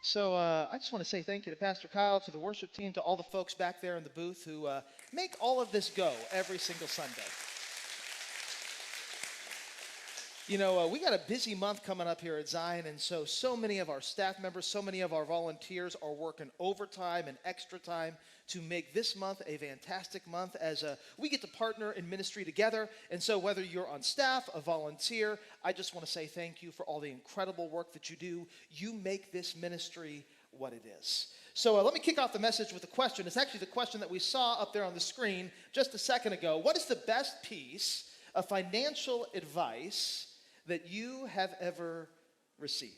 I just want to say thank you to Pastor Kyle, to the worship team, to all the folks back there in the booth who make all of this go every single Sunday. We got a busy month coming up here at Zion, and so many of our staff members, so many of our volunteers are working overtime and extra time to make this month a fantastic month as we get to partner in ministry together. And so whether you're on staff, a volunteer, I just want to say thank you for all the incredible work that you do. You make this ministry what it is. Let me kick off the message with a question. It's actually the question that we saw up there on the screen just a second ago. What is the best piece of financial advice that you have ever received?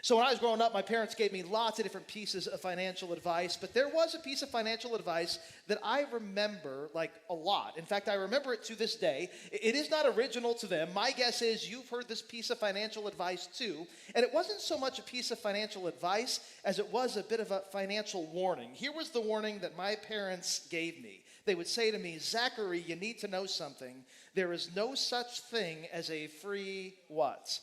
So when I was growing up, my parents gave me lots of different pieces of financial advice, but there was a piece of financial advice that I remember like a lot. In fact, I remember it to this day. It is not original to them. My guess is you've heard this piece of financial advice too, and it wasn't so much a piece of financial advice as it was a bit of a financial warning. Here was the warning that my parents gave me. They would say to me, "Zachary, you need to know something. There is no such thing as a free what?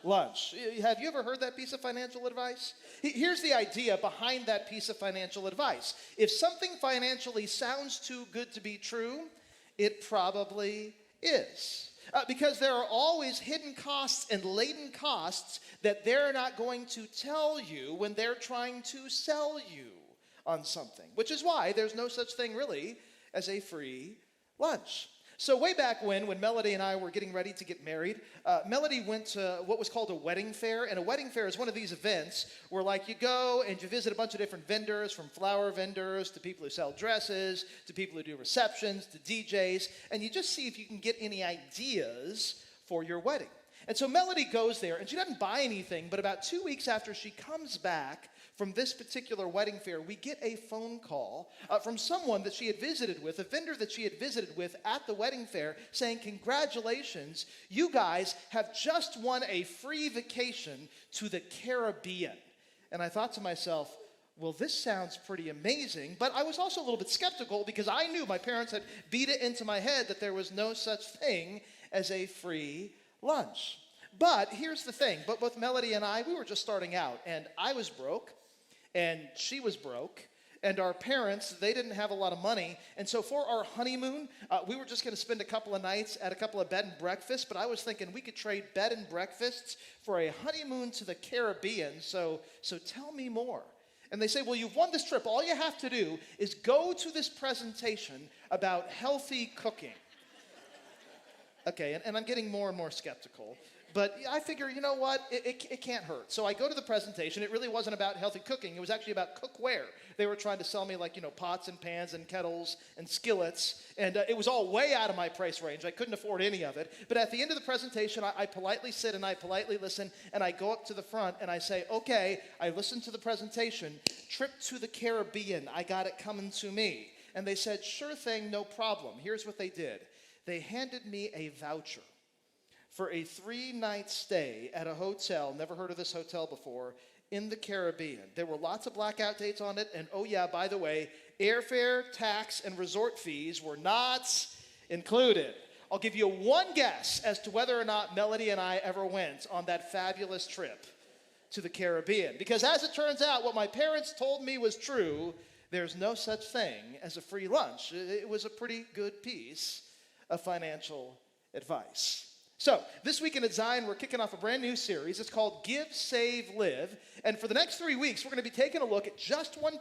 Lunch." Have you ever heard that piece of financial advice? Here's the idea behind that piece of financial advice. If something financially sounds too good to be true, it probably is. Because there are always hidden costs and latent costs that they're not going to tell you when they're trying to sell you on something, which is why there's no such thing really as a free lunch. So way back when Melody and I were getting ready to get married, Melody went to what was called a wedding fair. And a wedding fair is one of these events where like you go and you visit a bunch of different vendors, from flower vendors to people who sell dresses, to people who do receptions, to DJs, and you just see if you can get any ideas for your wedding. And so Melody goes there, and she doesn't buy anything, but about 2 weeks after she comes back from this particular wedding fair, we get a phone call from someone that she had visited with, a vendor that she had visited with at the wedding fair, saying, "Congratulations, you guys have just won a free vacation to the Caribbean." And I thought to myself, well, this sounds pretty amazing, but I was also a little bit skeptical because I knew my parents had beat it into my head that there was no such thing as a free lunch. But here's the thing, but both Melody and I, we were just starting out, and I was broke, and she was broke, and our parents, they didn't have a lot of money, and so for our honeymoon, we were just going to spend a couple of nights at a couple of bed and breakfasts, but I was thinking we could trade bed and breakfasts for a honeymoon to the Caribbean, so tell me more. And they say, well, you've won this trip. All you have to do is go to this presentation about healthy cooking. Okay, and I'm getting more and more skeptical. But I figure, you know what, it can't hurt. So I go to the presentation. It really wasn't about healthy cooking. It was actually about cookware. They were trying to sell me pots and pans and kettles and skillets. And it was all way out of my price range. I couldn't afford any of it. But at the end of the presentation, I politely sit and I politely listen. And I go up to the front and I say, okay, I listened to the presentation. Trip to the Caribbean. I got it coming to me. And they said, sure thing, no problem. Here's what they did. They handed me a voucher for a 3-night stay at a hotel, never heard of this hotel before, in the Caribbean. There were lots of blackout dates on it, and oh yeah, by the way, airfare, tax, and resort fees were not included. I'll give you one guess as to whether or not Melody and I ever went on that fabulous trip to the Caribbean. Because as it turns out, what my parents told me was true. There's no such thing as a free lunch. It was a pretty good piece of financial advice. So, this weekend at Zion, we're kicking off a brand new series. It's called Give, Save, Live. And for the next 3 weeks, we're going to be taking a look at just one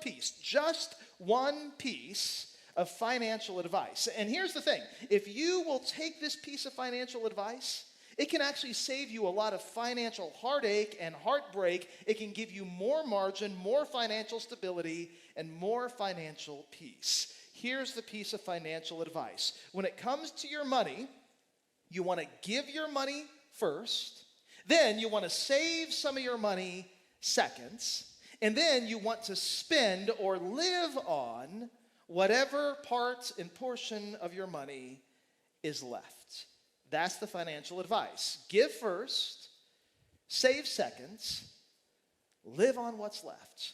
piece of financial advice. And here's the thing. If you will take this piece of financial advice, it can actually save you a lot of financial heartache and heartbreak. It can give you more margin, more financial stability, and more financial peace. Here's the piece of financial advice. When it comes to your money, you want to give your money first, then you want to save some of your money second, and then you want to spend or live on whatever part and portion of your money is left. That's the financial advice. Give first, save second, live on what's left.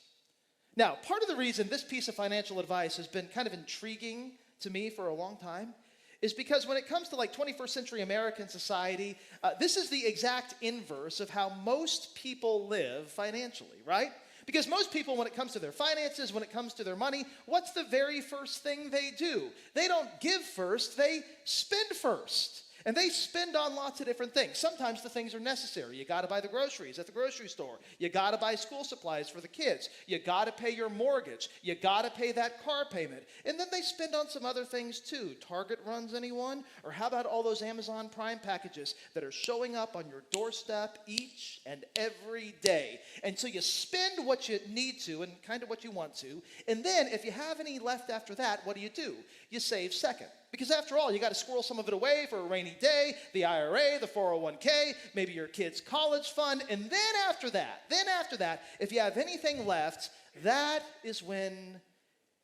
Now, part of the reason this piece of financial advice has been kind of intriguing to me for a long time is because when it comes to 21st century American society, this is the exact inverse of how most people live financially, right? Because most people, when it comes to their finances, when it comes to their money, what's the very first thing they do? They don't give first, they spend first. And they spend on lots of different things. Sometimes the things are necessary. You got to buy the groceries at the grocery store. You got to buy school supplies for the kids. You got to pay your mortgage. You got to pay that car payment. And then they spend on some other things too. Target runs, anyone? Or how about all those Amazon Prime packages that are showing up on your doorstep each and every day? And so you spend what you need to and kind of what you want to. And then if you have any left after that, what do? You save second. Because after all, you got to squirrel some of it away for a rainy day, the IRA, the 401k, maybe your kid's college fund. And then after that, if you have anything left, that is when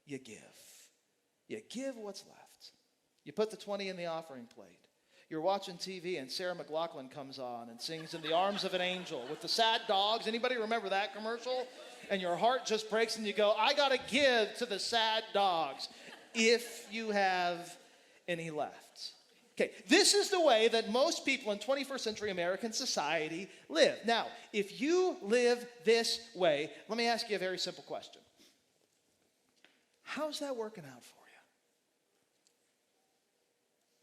you give. You give what's left. You put the 20 in the offering plate. You're watching TV and Sarah McLachlan comes on and sings "In the Arms of an Angel" with the sad dogs. Anybody remember that commercial? And your heart just breaks and you go, I got to give to the sad dogs if you have any left. Okay, this is the way that most people in 21st century American society live. Now, if you live this way, let me ask you a very simple question. How's that working out for you?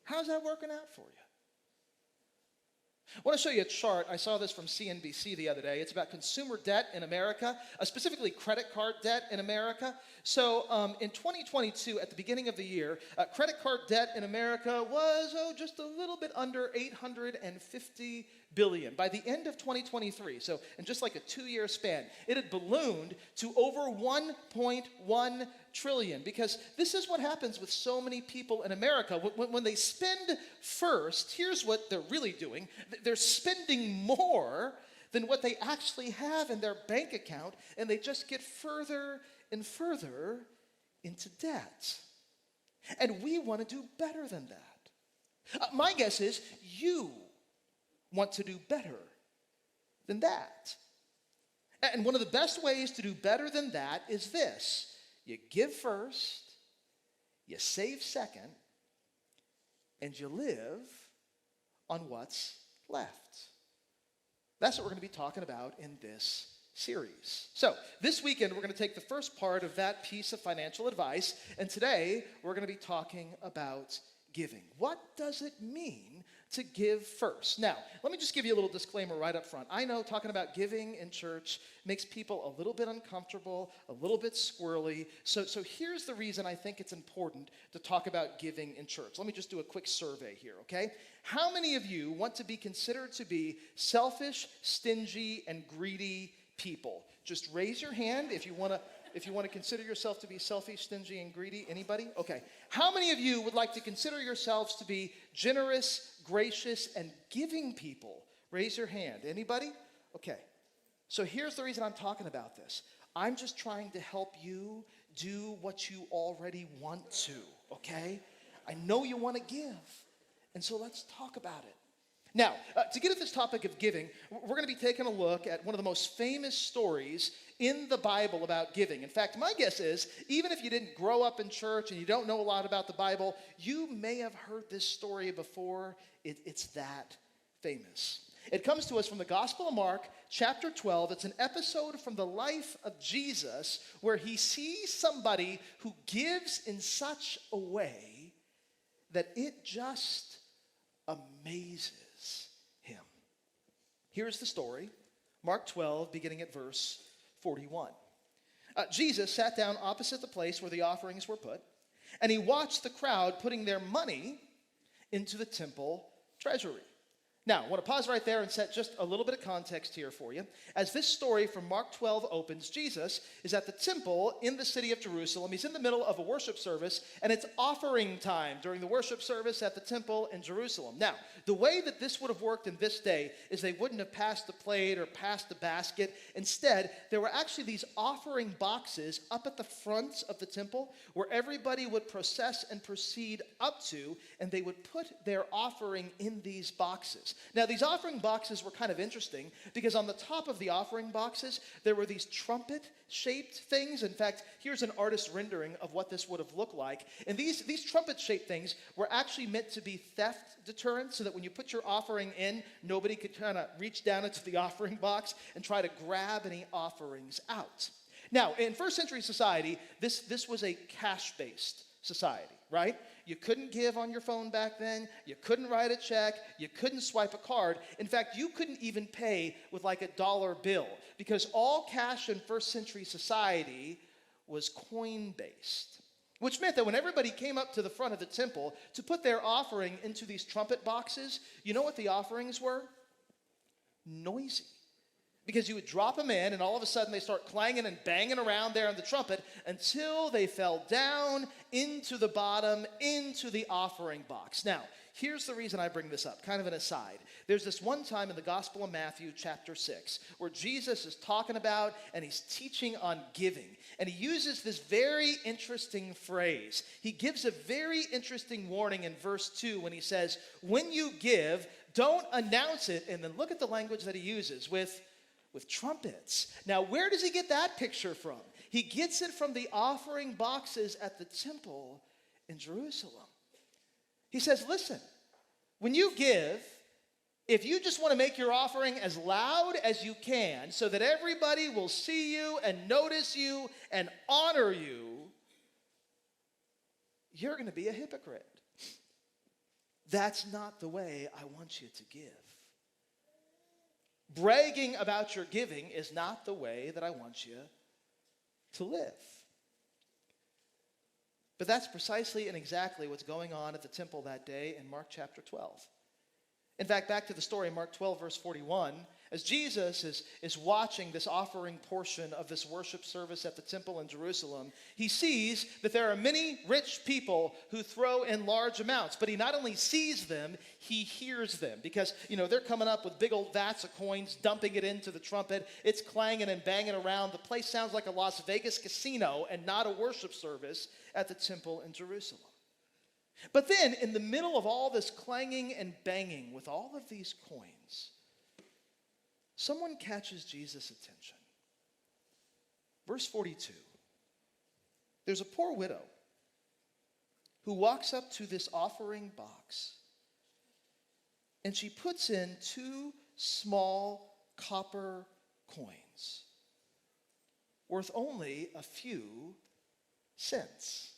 How's that working out for you? I want to show you a chart. I saw this from CNBC the other day. It's about consumer debt in America, specifically credit card debt in America. So in 2022, at the beginning of the year, credit card debt in America was, just a little bit under $850 billion. By the end of 2023, so in just like a 2-year span, it had ballooned to over 1.1 trillion. Because this is what happens with so many people in America. When they spend first, here's what they're really doing. They're spending more than what they actually have in their bank account, and they just get further and further into debt. And we want to do better than that. My guess is you want to do better than that. And one of the best ways to do better than that is this. You give first, you save second, and you live on what's left. That's what we're going to be talking about in this series. So this weekend, we're going to take the first part of that piece of financial advice, and today we're going to be talking about giving. What does it mean to give first? Now, let me just give you a little disclaimer right up front. I know talking about giving in church makes people a little bit uncomfortable, a little bit squirrely. So here's the reason I think it's important to talk about giving in church. Let me just do a quick survey here, okay? How many of you want to be considered to be selfish, stingy, and greedy people? Just raise your hand if you want to consider yourself to be selfish, stingy, and greedy. Anybody? Okay. How many of you would like to consider yourselves to be generous, gracious, and giving people? Raise your hand. Anybody? Okay. So here's the reason I'm talking about this. I'm just trying to help you do what you already want to, okay? I know you want to give, and so let's talk about it. Now, to get at this topic of giving, we're going to be taking a look at one of the most famous stories in the Bible about giving. In fact, my guess is, even if you didn't grow up in church and you don't know a lot about the Bible, you may have heard this story before. It's that famous. It comes to us from the Gospel of Mark, chapter 12. It's an episode from the life of Jesus where he sees somebody who gives in such a way that it just amazes him. Here's the story, Mark 12, beginning at verse 41. Jesus sat down opposite the place where the offerings were put, and he watched the crowd putting their money into the temple treasury. Now, I want to pause right there and set just a little bit of context here for you. As this story from Mark 12 opens, Jesus is at the temple in the city of Jerusalem. He's in the middle of a worship service, and it's offering time during the worship service at the temple in Jerusalem. Now, the way that this would have worked in this day is they wouldn't have passed the plate or passed the basket. Instead, there were actually these offering boxes up at the front of the temple where everybody would process and proceed up to, and they would put their offering in these boxes. boxes. Now, these offering boxes were kind of interesting because on the top of the offering boxes, there were these trumpet-shaped things. In fact, here's an artist's rendering of what this would have looked like. And these trumpet-shaped things were actually meant to be theft deterrent so that when you put your offering in, nobody could kind of reach down into the offering box and try to grab any offerings out. Now, in first century society, this was a cash-based society, right? You couldn't give on your phone back then. You couldn't write a check. You couldn't swipe a card. In fact, you couldn't even pay with like a dollar bill because all cash in first century society was coin-based, which meant that when everybody came up to the front of the temple to put their offering into these trumpet boxes, you know what the offerings were? Noisy. Because you would drop them in, and all of a sudden they start clanging and banging around there on the trumpet until they fell down into the bottom, into the offering box. Now, here's the reason I bring this up, kind of an aside. There's this one time in the Gospel of Matthew, chapter 6, where Jesus is talking about and he's teaching on giving. And he uses this very interesting phrase. He gives a very interesting warning in verse 2 when he says, when you give, don't announce it. And then look at the language that he uses with trumpets. Now, where does he get that picture from? He gets it from the offering boxes at the temple in Jerusalem. He says, listen, when you give, if you just want to make your offering as loud as you can so that everybody will see you and notice you and honor you, you're going to be a hypocrite. That's not the way I want you to give. Bragging about your giving is not the way that I want you to live. But that's precisely and exactly what's going on at the temple that day in Mark chapter 12. In fact, back to the story, Mark 12, verse 41, as Jesus is watching this offering portion of this worship service at the temple in Jerusalem, he sees that there are many rich people who throw in large amounts. But he not only sees them, he hears them. Because, they're coming up with big old vats of coins, dumping it into the trumpet. It's clanging and banging around. The place sounds like a Las Vegas casino and not a worship service at the temple in Jerusalem. But then, in the middle of all this clanging and banging with all of these coins, someone catches Jesus' attention. Verse 42. There's a poor widow who walks up to this offering box, and she puts in 2 small copper coins worth only a few cents.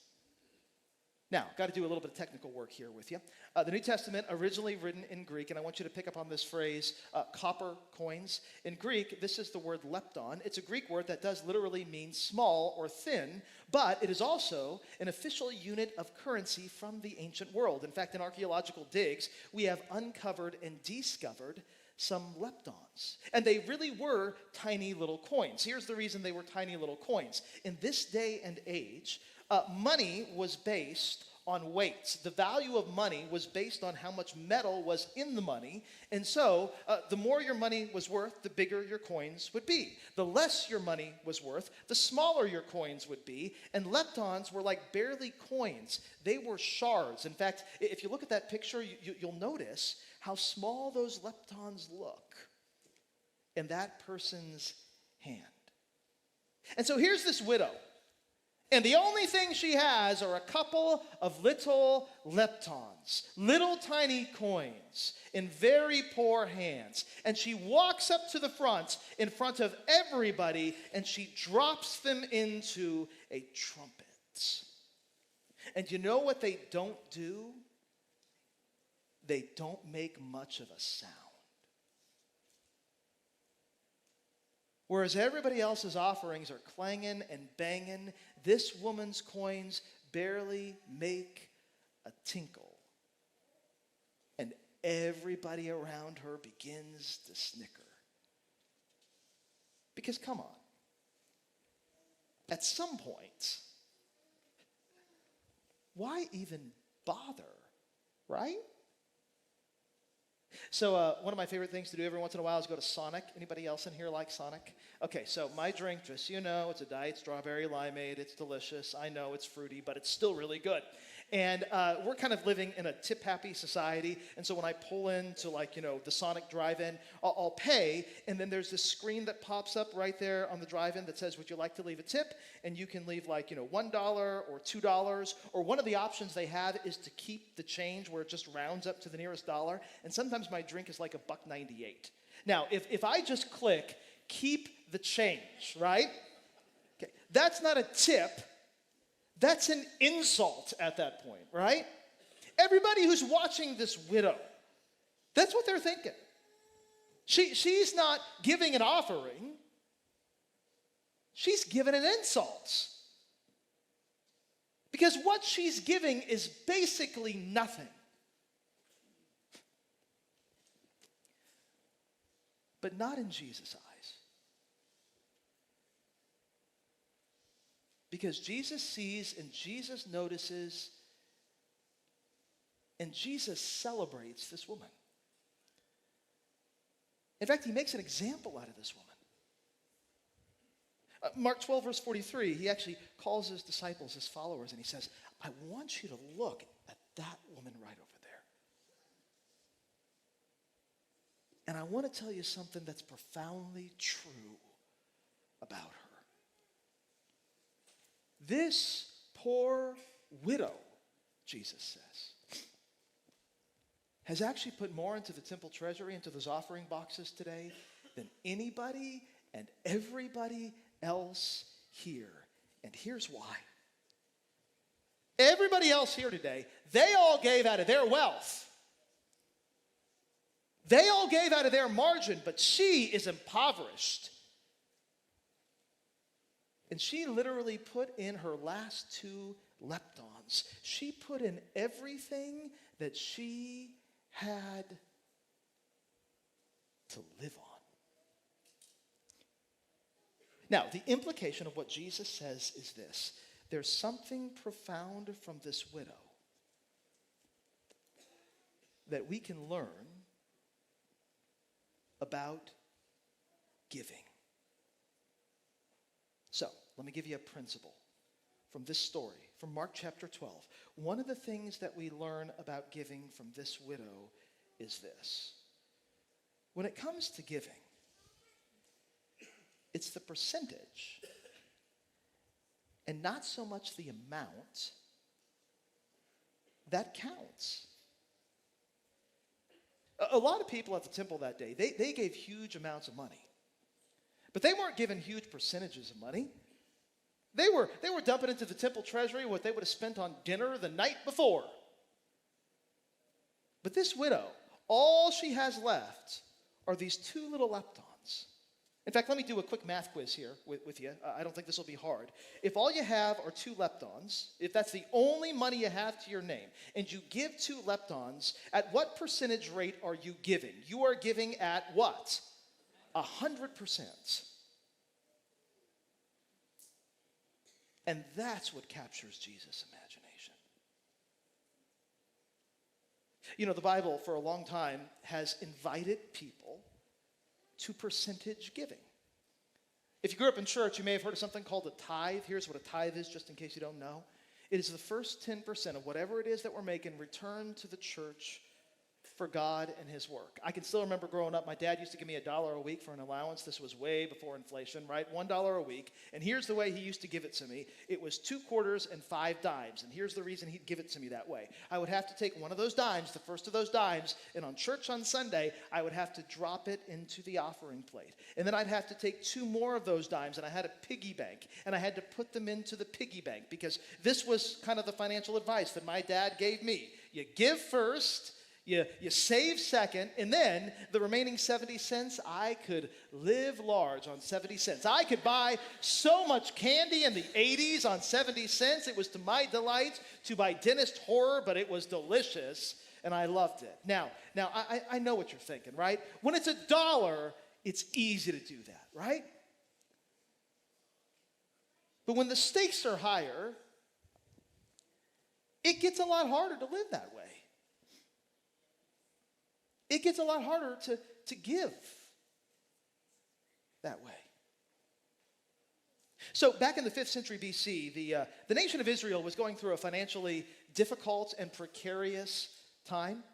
Now, got to do a little bit of technical work here with you. The New Testament, originally written in Greek, and I want you to pick up on this phrase, copper coins. In Greek, this is the word lepton. It's a Greek word that does literally mean small or thin, but it is also an official unit of currency from the ancient world. In fact, in archaeological digs, we have uncovered and discovered some leptons. And they really were tiny little coins. Here's the reason they were tiny little coins. In this day and age, money was based on weights. The value of money was based on how much metal was in the money. And so the more your money was worth, the bigger your coins would be. The less your money was worth, the smaller your coins would be. And leptons were like barely coins. They were shards. In fact, if you look at that picture, you'll notice how small those leptons look in that person's hand. And so here's this widow. And the only thing she has are a couple of little leptons, little tiny coins in very poor hands. And she walks up to the front in front of everybody and she drops them into a trumpet. And you know what they don't do? They don't make much of a sound. Whereas everybody else's offerings are clanging and banging, this woman's coins barely make a tinkle. And everybody around her begins to snicker. Because come on, at some point, why even bother, right? So one of my favorite things to do every once in a while is go to Sonic. Anybody else in here like Sonic? Okay, so my drink, just so you know, it's a diet strawberry limeade. It's delicious. I know it's fruity, but it's still really good. And we're kind of living in a tip-happy society. And so when I pull into the Sonic drive-in, I'll pay. And then there's this screen that pops up right there on the drive-in that says, would you like to leave a tip? And you can leave $1 or $2. Or one of the options they have is to keep the change where it just rounds up to the nearest dollar. And sometimes my drink is like $1.98. Now, if I just click, keep the change, right? Okay, that's not a tip. That's an insult at that point, right? Everybody who's watching this widow, that's what they're thinking. She's not giving an offering. She's giving an insult. Because what she's giving is basically nothing. But not in Jesus' eyes. Because Jesus sees and Jesus notices and Jesus celebrates this woman. In fact, he makes an example out of this woman. Mark 12, verse 43, he actually calls his disciples, his followers, and he says, I want you to look at that woman right over there. And I want to tell you something that's profoundly true about her. This poor widow, Jesus says, has actually put more into the temple treasury, into those offering boxes today, than anybody and everybody else here. And here's why. Everybody else here today, they all gave out of their wealth. They all gave out of their margin, but she is impoverished. And she literally put in her last 2 leptons. She put in everything that she had to live on. Now, the implication of what Jesus says is this. There's something profound from this widow that we can learn about giving. So, let me give you a principle from this story, from Mark chapter 12. One of the things that we learn about giving from this widow is this. When it comes to giving, it's the percentage and not so much the amount that counts. A lot of people at the temple that day, they gave huge amounts of money. But they weren't given huge percentages of money. They were dumping into the temple treasury what they would have spent on dinner the night before. But this widow, all she has left are these 2 little leptons. In fact, let me do a quick math quiz here with you. I don't think this will be hard. If all you have are 2 leptons, if that's the only money you have to your name, and you give 2 leptons, at what percentage rate are you giving? You are giving at what? 100%. And that's what captures Jesus' imagination. You know, the Bible for a long time has invited people to percentage giving. If you grew up in church, you may have heard of something called a tithe. Here's what a tithe is, just in case you don't know. It is the first 10% of whatever it is that we're making returned to the church for God and his work. I can still remember growing up, my dad used to give me $1 a week for an allowance. This was way before inflation, right? $1 a week. And here's the way he used to give it to me. It was 2 quarters and 5 dimes. And here's the reason he'd give it to me that way. I would have to take one of those dimes, the first of those dimes, and on church on Sunday, I would have to drop it into the offering plate. And then I'd have to take 2 more of those dimes, and I had a piggy bank, and I had to put them into the piggy bank because this was kind of the financial advice that my dad gave me. You give first, you save second, and then the remaining 70 cents, I could live large on 70 cents. I could buy so much candy in the 80s on 70 cents. It was to my delight, to my dentist horror, but it was delicious, and I loved it. Now I know what you're thinking, right? When it's $1, it's easy to do that, right? But when the stakes are higher, it gets a lot harder to live that way. It gets a lot harder to give that way. So back in the 5th century BC, the nation of Israel was going through a financially difficult and precarious time.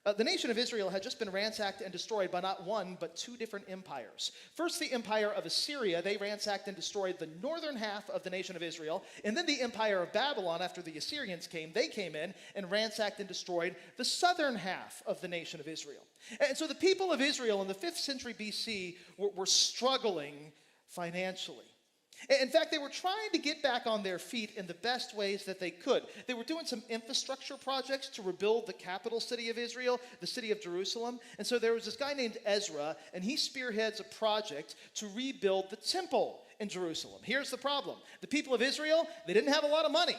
The nation of Israel had just been ransacked and destroyed by not one, but two different empires. First, the empire of Assyria. They ransacked and destroyed the northern half of the nation of Israel. And then the empire of Babylon, after the Assyrians came, they came in and ransacked and destroyed the southern half of the nation of Israel. And so the people of Israel in the 5th century BC were struggling financially. In fact, they were trying to get back on their feet in the best ways that they could. They were doing some infrastructure projects to rebuild the capital city of Israel, the city of Jerusalem. And so there was this guy named Ezra, and he spearheads a project to rebuild the temple in Jerusalem. Here's the problem. The people of Israel, they didn't have a lot of money.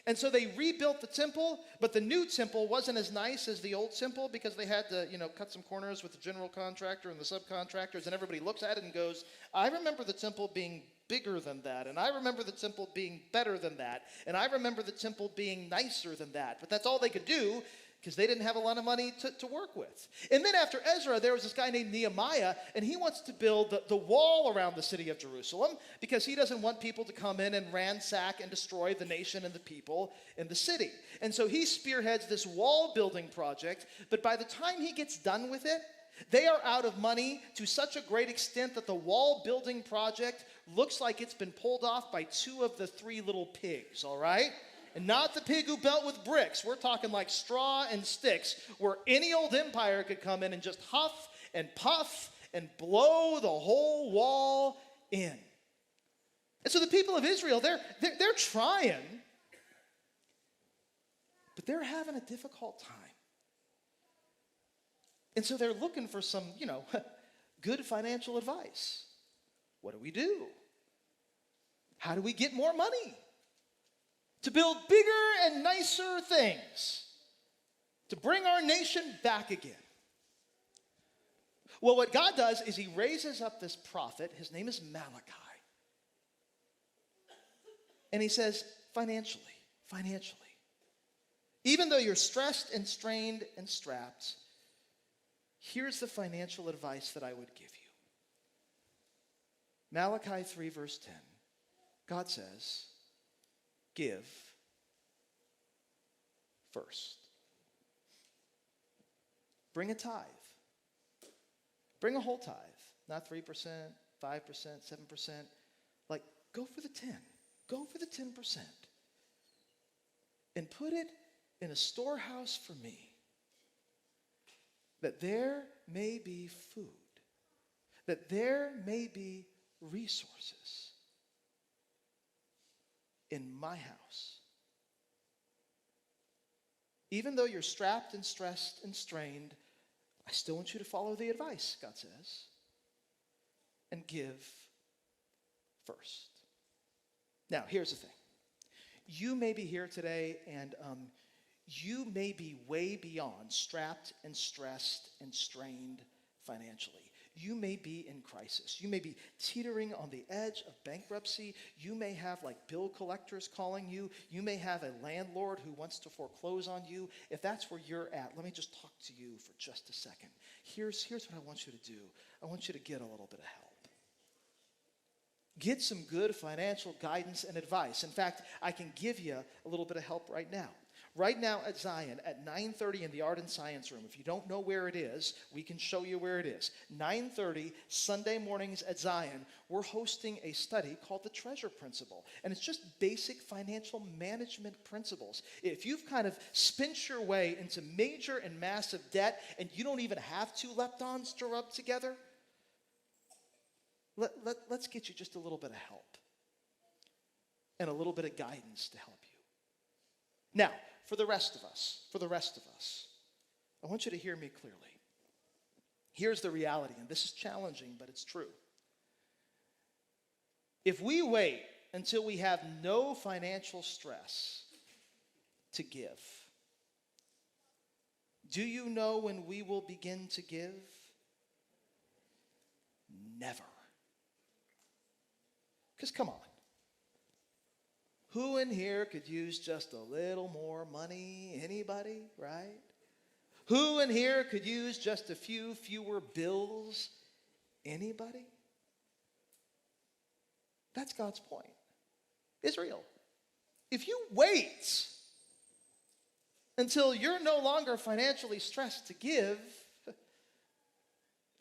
And so they rebuilt the temple, but the new temple wasn't as nice as the old temple because they had to, cut some corners with the general contractor and the subcontractors, and everybody looks at it and goes, I remember the temple being bigger than that, and I remember the temple being better than that, and I remember the temple being nicer than that. But that's all they could do because they didn't have a lot of money to work with. And then after Ezra, there was this guy named Nehemiah, and he wants to build the wall around the city of Jerusalem because he doesn't want people to come in and ransack and destroy the nation and the people in the city. And so he spearheads this wall building project, but by the time he gets done with it, they are out of money to such a great extent that the wall building project looks like it's been pulled off by two of the three little pigs, all right? And not the pig who built with bricks. We're talking like straw and sticks, where any old empire could come in and just huff and puff and blow the whole wall in. And so the people of Israel, they're trying, but they're having a difficult time. And so they're looking for some, good financial advice. What do we do? How do we get more money? To build bigger and nicer things. To bring our nation back again. Well, what God does is he raises up this prophet. His name is Malachi. And he says, financially. Even though you're stressed and strained and strapped, here's the financial advice that I would give you. Malachi 3 verse 10. God says, give first. Bring a tithe. Bring a whole tithe. Not 3%, 5%, 7%. Like, go for the 10. Go for the 10%. And put it in a storehouse for me, that there may be food, that there may be resources in my house. Even though you're strapped and stressed and strained, I still want you to follow the advice, God says, and give first. Now, here's the thing. You may be here today and you may be way beyond strapped and stressed and strained financially. You may be in crisis. You may be teetering on the edge of bankruptcy. You may have bill collectors calling you. You may have a landlord who wants to foreclose on you. If that's where you're at, let me just talk to you for just a second. Here's what I want you to do. I want you to get a little bit of help. Get some good financial guidance and advice. In fact, I can give you a little bit of help right now. Right now at Zion at 9:30 in the Art and Science Room. If you don't know where it is, we can show you where it is. 9:30 Sunday mornings at Zion, we're hosting a study called the Treasure Principle. And it's just basic financial management principles. If you've kind of spent your way into major and massive debt and you don't even have two leptons to rub together, let's get you just a little bit of help and a little bit of guidance to help you. Now, for the rest of us, I want you to hear me clearly. Here's the reality, and this is challenging, but it's true. If we wait until we have no financial stress to give, do you know when we will begin to give? Never. Because come on. Who in here could use just a little more money? Anybody, right? Who in here could use just a few fewer bills? Anybody? That's God's point. is real. If you wait until you're no longer financially stressed to give,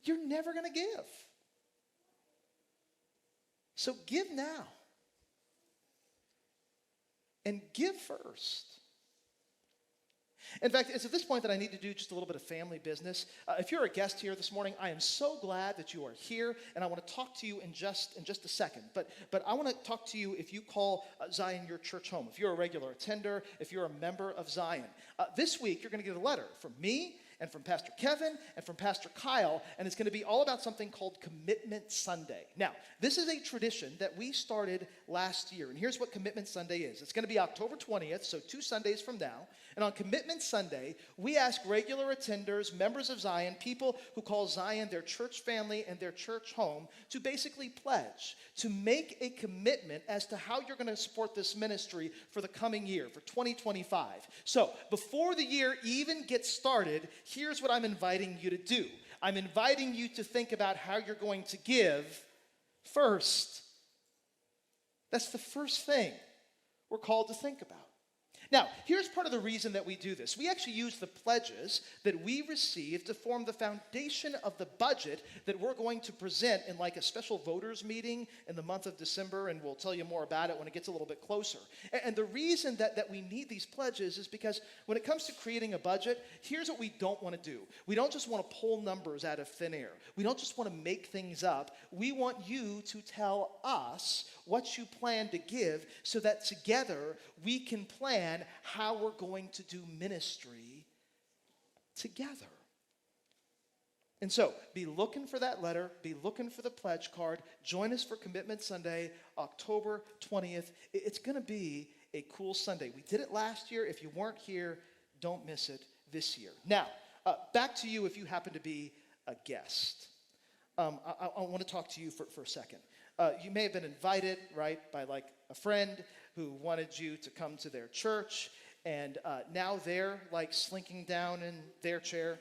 you're never going to give. So give now. And give first. In fact, it's at this point that I need to do just a little bit of family business. If you're a guest here this morning, I am so glad that you are here, and I want to talk to you in just a second. But I want to talk to you if you call Zion your church home. If you're a regular attender, if you're a member of Zion. This week, you're going to get a letter from me and from Pastor Kevin and from Pastor Kyle, and it's going to be all about something called Commitment Sunday. Now, this is a tradition that we started last year, and here's what Commitment Sunday is. It's going to be October 20th, so 2 Sundays from now, and on Commitment Sunday, we ask regular attenders, members of Zion, people who call Zion their church family and their church home, to basically pledge, to make a commitment as to how you're going to support this ministry for the coming year, for 2025. So, before the year even gets started, here's what I'm inviting you to do. I'm inviting you to think about how you're going to give first. That's the first thing we're called to think about. Now, here's part of the reason that we do this. We actually use the pledges that we receive to form the foundation of the budget that we're going to present in like a special voters meeting in the month of December, and we'll tell you more about it when it gets a little bit closer. And the reason that we need these pledges is because when it comes to creating a budget, here's what we don't want to do. We don't just want to pull numbers out of thin air. We don't just want to make things up. We want you to tell us what you plan to give so that together we can plan how we're going to do ministry together. And so, be looking for that letter, be looking for the pledge card. Join us for Commitment Sunday, October 20th. It's going to be a cool Sunday. We did it last year. If you weren't here, don't miss it this year. Now, back to you if you happen to be a guest. I want to talk to you for a second. You may have been invited, right, by like a friend who wanted you to come to their church, and now they're like slinking down in their chair,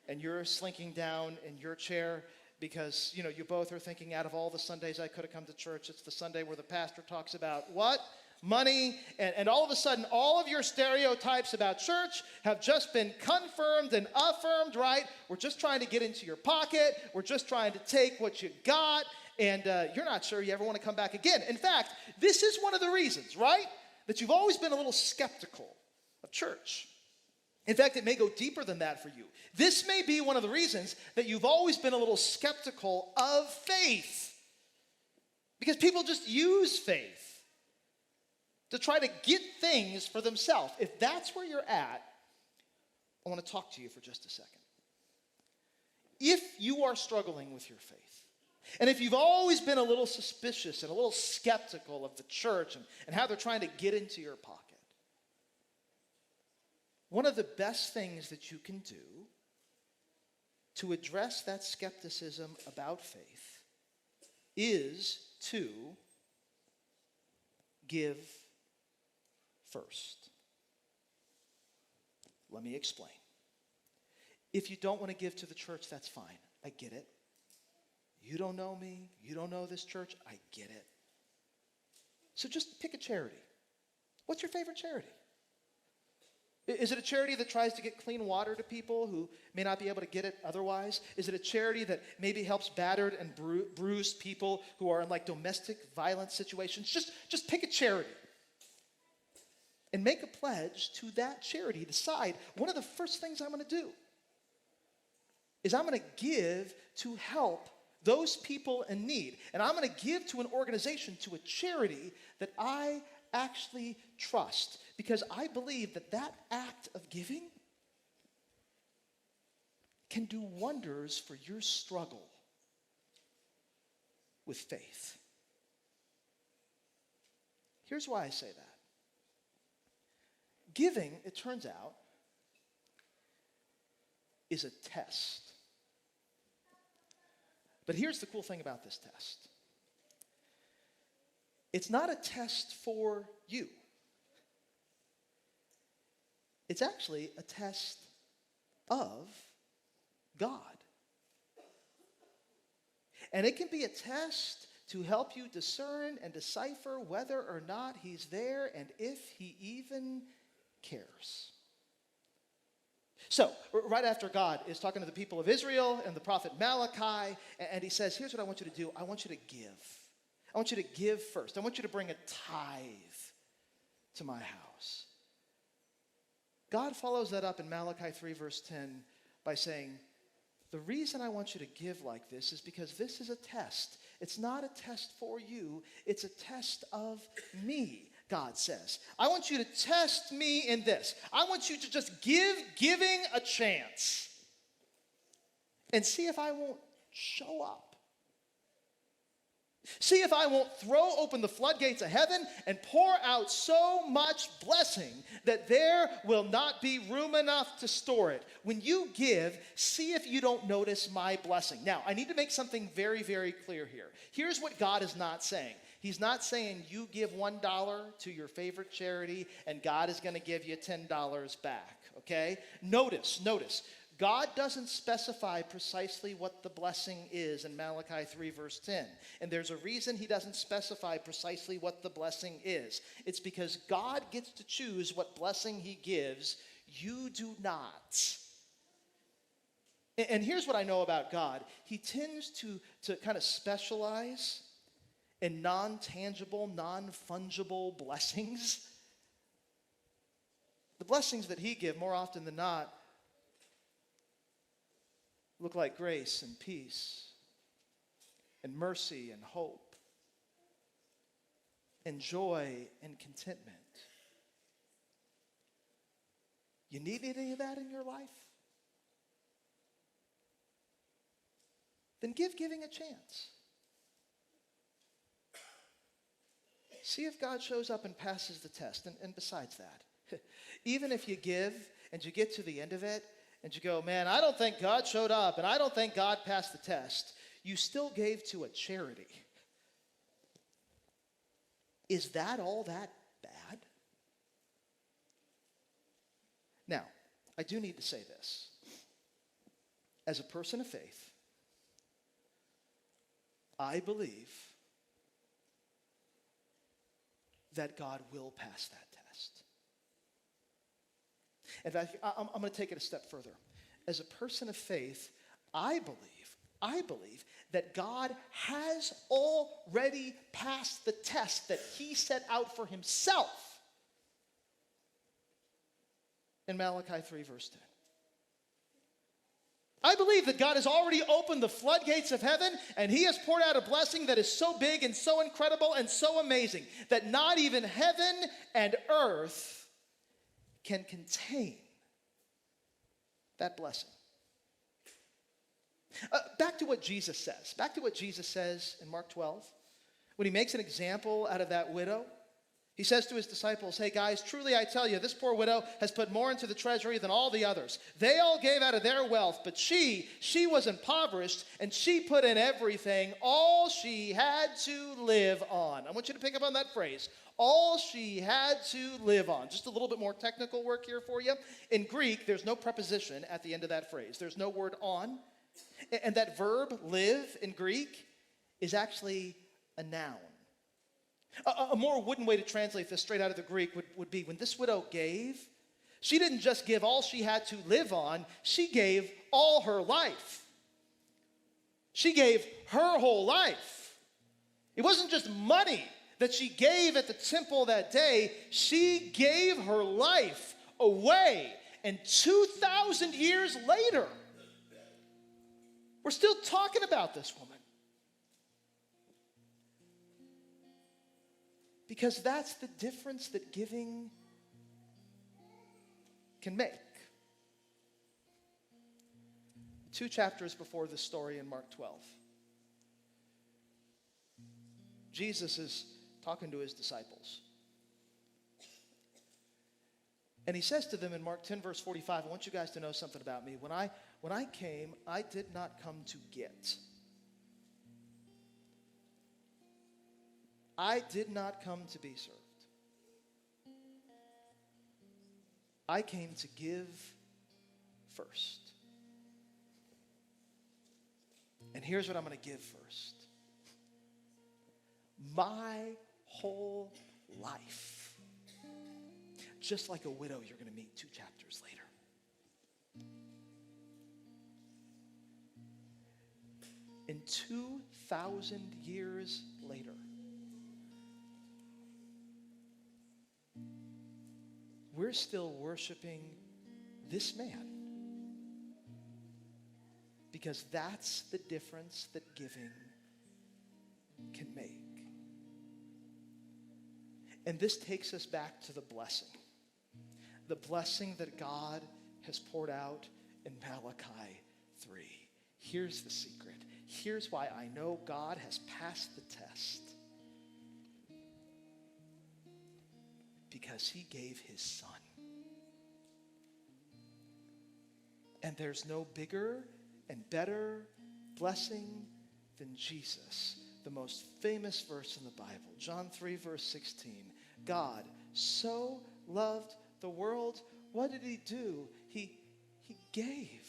and you're slinking down in your chair because, you know, you both are thinking, out of all the Sundays I could have come to church, it's the Sunday where the pastor talks about what? Money, and all of a sudden, all of your stereotypes about church have just been confirmed and affirmed, right? We're just trying to get into your pocket. We're just trying to take what you got, and you're not sure you ever want to come back again. In fact, this is one of the reasons, right, that you've always been a little skeptical of church. In fact, it may go deeper than that for you. This may be one of the reasons that you've always been a little skeptical of faith, because people just use faith to try to get things for themselves. If that's where you're at, I want to talk to you for just a second. If you are struggling with your faith, and if you've always been a little suspicious and a little skeptical of the church and how they're trying to get into your pocket, one of the best things that you can do to address that skepticism about faith is to give first. Let me explain. If you don't want to give to the church, that's fine. I get it. You don't know me. You don't know this church. I get it. So just pick a charity. What's your favorite charity? Is it a charity that tries to get clean water to people who may not be able to get it otherwise? Is it a charity that maybe helps battered and bruised people who are in like domestic violence situations? Just pick a charity and make a pledge to that charity. Decide, one of the first things I'm going to do is I'm going to give to help those people in need. And I'm going to give to an organization, to a charity that I actually trust, because I believe that that act of giving can do wonders for your struggle with faith. Here's why I say that. Giving, it turns out, is a test. But here's the cool thing about this test. It's not a test for you. It's actually a test of God. And it can be a test to help you discern and decipher whether or not he's there and if he even cares. So, right after God is talking to the people of Israel and the prophet Malachi, and he says, here's what I want you to do. I want you to give. I want you to give first. I want you to bring a tithe to my house. God follows that up in Malachi 3, verse 10 by saying, the reason I want you to give like this is because this is a test. It's not a test for you. It's a test of me, God says. I want you to test me in this. I want you to just give giving a chance and see if I won't show up. See if I won't throw open the floodgates of heaven and pour out so much blessing that there will not be room enough to store it. When you give, see if you don't notice my blessing. Now, I need to make something very, very clear here. Here's what God is not saying. He's not saying you give $1 to your favorite charity and God is going to give you $10 back, okay? Notice. God doesn't specify precisely what the blessing is in Malachi 3, verse 10. And there's a reason he doesn't specify precisely what the blessing is. It's because God gets to choose what blessing he gives. You do not. And here's what I know about God. He tends to kind of specialize in non-tangible, non-fungible blessings. The blessings that he gives, more often than not, look like grace and peace and mercy and hope and joy and contentment. You need any of that in your life? Then give giving a chance. See if God shows up and passes the test. And besides that, even if you give and you get to the end of it, and you go, man, I don't think God showed up, and I don't think God passed the test, you still gave to a charity. Is that all that bad? Now, I do need to say this. As a person of faith, I believe that God will pass that test. In fact, I'm going to take it a step further. As a person of faith, I believe that God has already passed the test that he set out for himself in Malachi 3, verse 10. I believe that God has already opened the floodgates of heaven and he has poured out a blessing that is so big and so incredible and so amazing that not even heaven and earth can contain that blessing. Back to what Jesus says. Back to what Jesus says in Mark 12. When he makes an example out of that widow, he says to his disciples, hey guys, truly I tell you, this poor widow has put more into the treasury than all the others. They all gave out of their wealth, but she was impoverished, and she put in everything, all she had to live on. I want you to pick up on that phrase. All she had to live on. Just a little bit more technical work here for you. In Greek, there's no preposition at the end of that phrase. There's no word on. And that verb, live, in Greek, is actually a noun. A more wooden way to translate this straight out of the Greek would be when this widow gave, she didn't just give all she had to live on, she gave all her life. She gave her whole life. It wasn't just money that she gave at the temple that day. She gave her life away. And 2,000 years later, we're still talking about this woman. Because that's the difference that giving can make. 2 chapters before this story in Mark 12, Jesus is talking to his disciples. And he says to them in Mark 10, verse 45, I want you guys to know something about me. When I came, I did not come to get. I did not come to be served. I came to give first. And here's what I'm going to give first. my whole life. Just like a widow you're going to meet 2 chapters later. And 2,000 years later, we're still worshiping this man. Because that's the difference that giving can make. And this takes us back to the blessing. The blessing that God has poured out in Malachi 3. Here's the secret. Here's why I know God has passed the test. Because he gave his son. And there's no bigger and better blessing than Jesus. The most famous verse in the Bible, John 3, verse 16. God so loved the world. What did he do? He gave.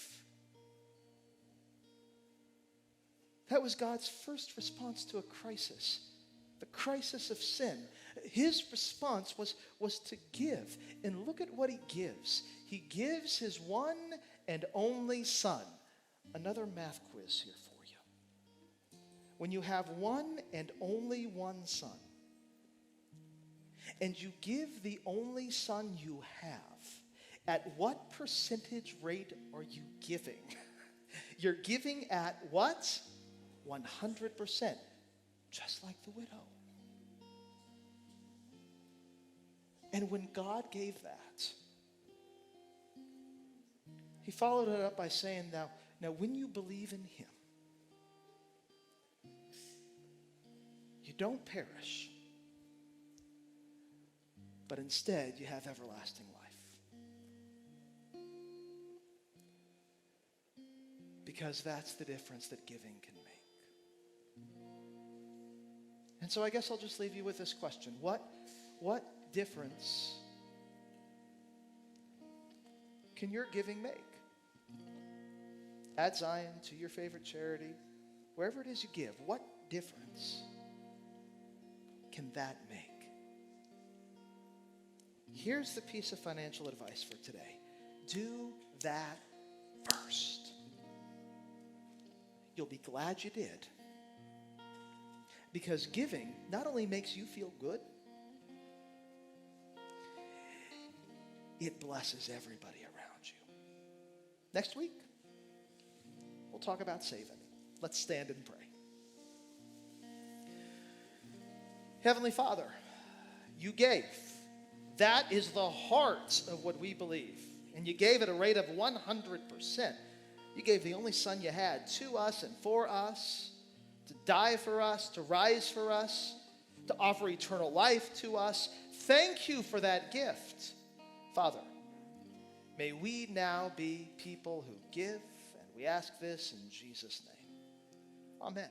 That was God's first response to a crisis, the crisis of sin. His response was to give. And look at what he gives. He gives his one and only son. Another math quiz here for you. When you have one and only one son, and you give the only son you have, at what percentage rate are you giving? You're giving at what? 100%, just like the widow. And when God gave that, he followed it up by saying, now when you believe in him, you don't perish, but instead you have everlasting life. Because that's the difference that giving can make. And so I guess I'll just leave you with this question. What difference can your giving make? At Zion, to your favorite charity, wherever it is you give, what difference can that make? Here's the piece of financial advice for today. Do that first. You'll be glad you did. Because giving not only makes you feel good, it blesses everybody around you. Next week, we'll talk about saving. Let's stand and pray. Heavenly Father, you gave. That is the heart of what we believe. And you gave at a rate of 100%. You gave the only son you had to us and for us, to die for us, to rise for us, to offer eternal life to us. Thank you for that gift. Father, may we now be people who give, and we ask this in Jesus' name. Amen.